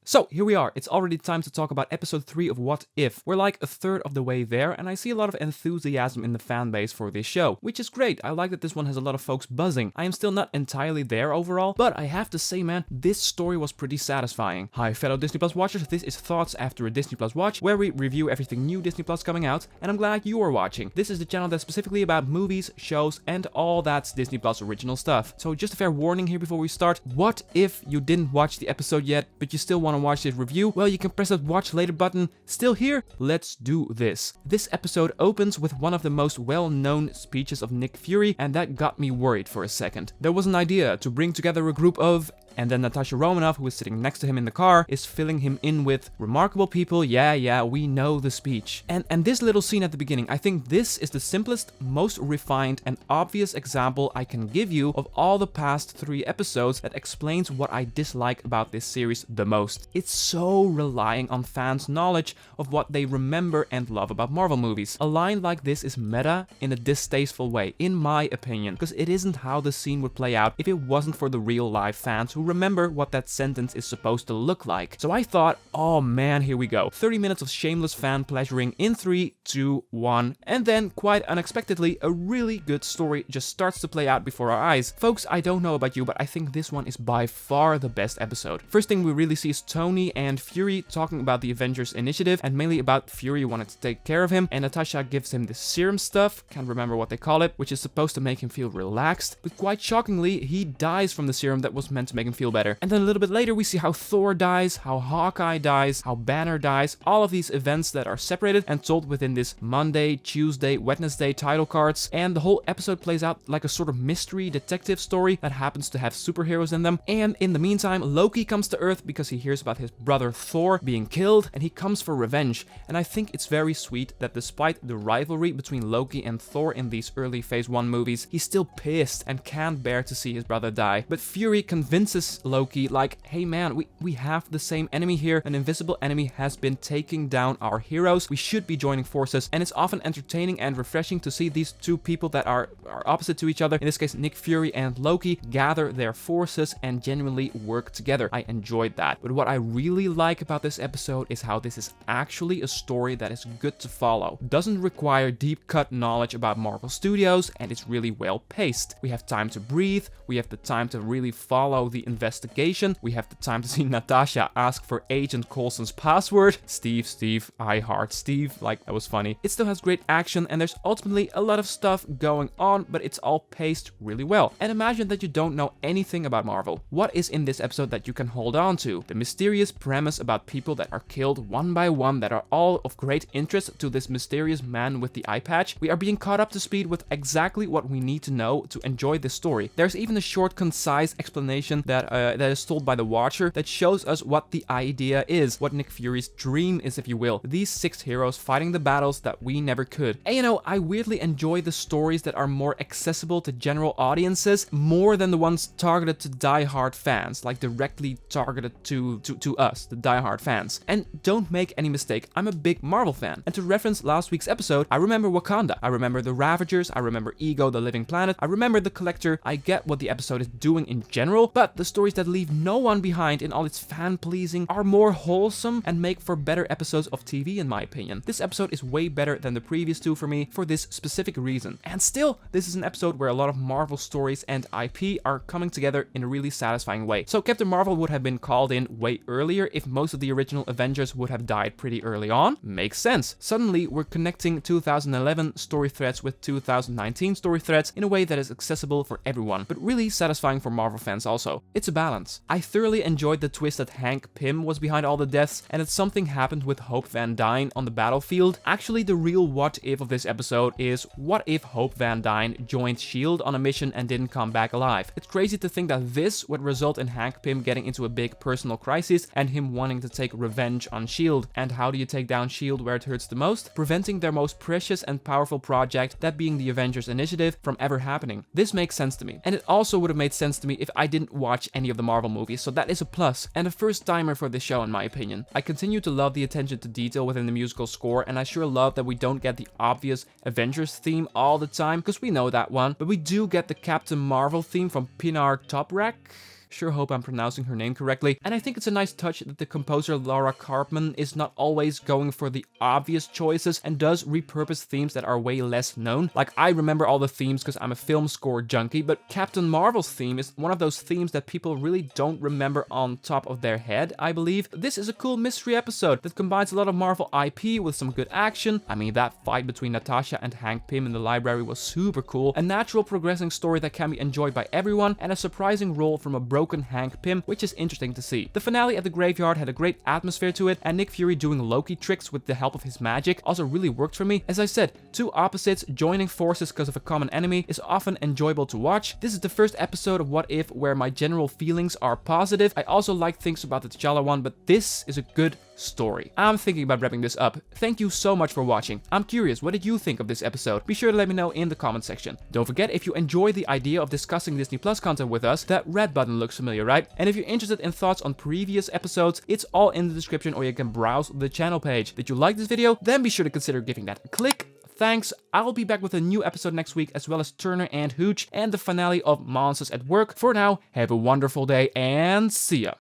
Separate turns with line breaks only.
So here we are, it's already time to talk about episode 3 of What If. We're like a third of the way there, and I see a lot of enthusiasm in the fanbase for this show, which is great. I like that this one has a lot of folks buzzing. I am still not entirely there overall, but I have to say, man, this story was pretty satisfying. Hi fellow Disney Plus watchers, this is Thoughts After a Disney Plus Watch, where we review everything new Disney Plus coming out, and I'm glad you are watching. This is the channel that's specifically about movies, shows, and all that's Disney Plus original stuff. So just a fair warning here before we start, what if you didn't watch the episode yet, but you still want to watch this review? Well, you can press that watch later button. Still here? Let's do this. This episode opens with one of the most well-known speeches of Nick Fury, and that got me worried for a second. There was an idea to bring together a group of... And then Natasha Romanoff, who is sitting next to him in the car, is filling him in with remarkable people. Yeah, we know the speech. And this little scene at the beginning, I think this is the simplest, most refined and obvious example I can give you of all the past 3 episodes that explains what I dislike about this series the most. It's so relying on fans' knowledge of what they remember and love about Marvel movies. A line like this is meta in a distasteful way, in my opinion, because it isn't how the scene would play out if it wasn't for the real live fans who remember what that sentence is supposed to look like. So I thought, oh man, here we go. 30 minutes of shameless fan pleasuring in 3, 2, 1, and then, quite unexpectedly, a really good story just starts to play out before our eyes. Folks, I don't know about you, but I think this one is by far the best episode. First thing we really see is Tony and Fury talking about the Avengers initiative, and mainly about Fury wanting to take care of him, and Natasha gives him the serum stuff, can't remember what they call it, which is supposed to make him feel relaxed, but quite shockingly, he dies from the serum that was meant to make him feel better. And then a little bit later we see how Thor dies, how Hawkeye dies, how Banner dies, all of these events that are separated and told within this Monday, Tuesday, Wednesday title cards, and the whole episode plays out like a sort of mystery detective story that happens to have superheroes in them. And in the meantime, Loki comes to Earth because he hears about his brother Thor being killed, and he comes for revenge. And I think it's very sweet that despite the rivalry between Loki and Thor in these early Phase 1 movies, he's still pissed and can't bear to see his brother die. But Fury convinces Loki, like, hey man, we have the same enemy here. An invisible enemy has been taking down our heroes. We should be joining forces. And it's often entertaining and refreshing to see these two people that are opposite to each other, in this case Nick Fury and Loki, gather their forces and genuinely work together. I enjoyed that. But what I really like about this episode is how this is actually a story that is good to follow. Doesn't require deep cut knowledge about Marvel Studios, and it's really well paced. We have time to breathe, we have the time to really follow the investigation, we have the time to see Natasha ask for Agent Coulson's password. Steve, I heart Steve, like, that was funny. It still has great action, and there's ultimately a lot of stuff going on, but it's all paced really well. And imagine that you don't know anything about Marvel. What is in this episode that you can hold on to? The mysterious premise about people that are killed one by one that are all of great interest to this mysterious man with the eye patch. We are being caught up to speed with exactly what we need to know to enjoy this story. There's even a short, concise explanation that is told by the Watcher that shows us what the idea is, what Nick Fury's dream is, if you will. These 6 heroes fighting the battles that we never could. And you know, I weirdly enjoy the stories that are more accessible to general audiences more than the ones targeted to die-hard fans, like directly targeted to us, the die-hard fans. And don't make any mistake, I'm a big Marvel fan. And to reference last week's episode, I remember Wakanda, I remember the Ravagers, I remember Ego, the Living Planet, I remember the Collector. I get what the episode is doing in general, but the stories that leave no one behind in all its fan-pleasing are more wholesome and make for better episodes of TV, in my opinion. This episode is way better than the previous 2 for me for this specific reason. And still, this is an episode where a lot of Marvel stories and IP are coming together in a really satisfying way. So Captain Marvel would have been called in way earlier if most of the original Avengers would have died pretty early on. Makes sense. Suddenly, we're connecting 2011 story threads with 2019 story threads in a way that is accessible for everyone, but really satisfying for Marvel fans also. It's a balance. I thoroughly enjoyed the twist that Hank Pym was behind all the deaths, and that something happened with Hope Van Dyne on the battlefield. Actually, the real what if of this episode is, what if Hope Van Dyne joined S.H.I.E.L.D. on a mission and didn't come back alive? It's crazy to think that this would result in Hank Pym getting into a big personal crisis and him wanting to take revenge on S.H.I.E.L.D. And how do you take down S.H.I.E.L.D. where it hurts the most? Preventing their most precious and powerful project, that being the Avengers Initiative, from ever happening. This makes sense to me. And it also would have made sense to me if I didn't watch any of the Marvel movies, so that is a plus, and a first timer for this show in my opinion. I continue to love the attention to detail within the musical score, and I sure love that we don't get the obvious Avengers theme all the time, because we know that one, but we do get the Captain Marvel theme from Pinar Toprak. Sure hope I'm pronouncing her name correctly. And I think it's a nice touch that the composer Laura Karpman is not always going for the obvious choices and does repurpose themes that are way less known. Like, I remember all the themes because I'm a film score junkie, but Captain Marvel's theme is one of those themes that people really don't remember on top of their head, I believe. This is a cool mystery episode that combines a lot of Marvel IP with some good action. I mean, that fight between Natasha and Hank Pym in the library was super cool, a natural progressing story that can be enjoyed by everyone, and a surprising role from a broken Hank Pym, which is interesting to see. The finale at the graveyard had a great atmosphere to it, and Nick Fury doing Loki tricks with the help of his magic also really worked for me. As I said, two opposites joining forces because of a common enemy is often enjoyable to watch. This is the first episode of What If where my general feelings are positive. I also like things about the T'Challa one, but this is a good story. I'm thinking about wrapping this up. Thank you so much for watching. I'm curious, what did you think of this episode? Be sure to let me know in the comment section. Don't forget, if you enjoy the idea of discussing Disney Plus content with us, that red button looks familiar, right? And if you're interested in thoughts on previous episodes, it's all in the description, or you can browse the channel page. Did you like this video? Then be sure to consider giving that a click. Thanks. I'll be back with a new episode next week, as well as Turner and Hooch and the finale of Monsters at Work. For now, have a wonderful day and see ya.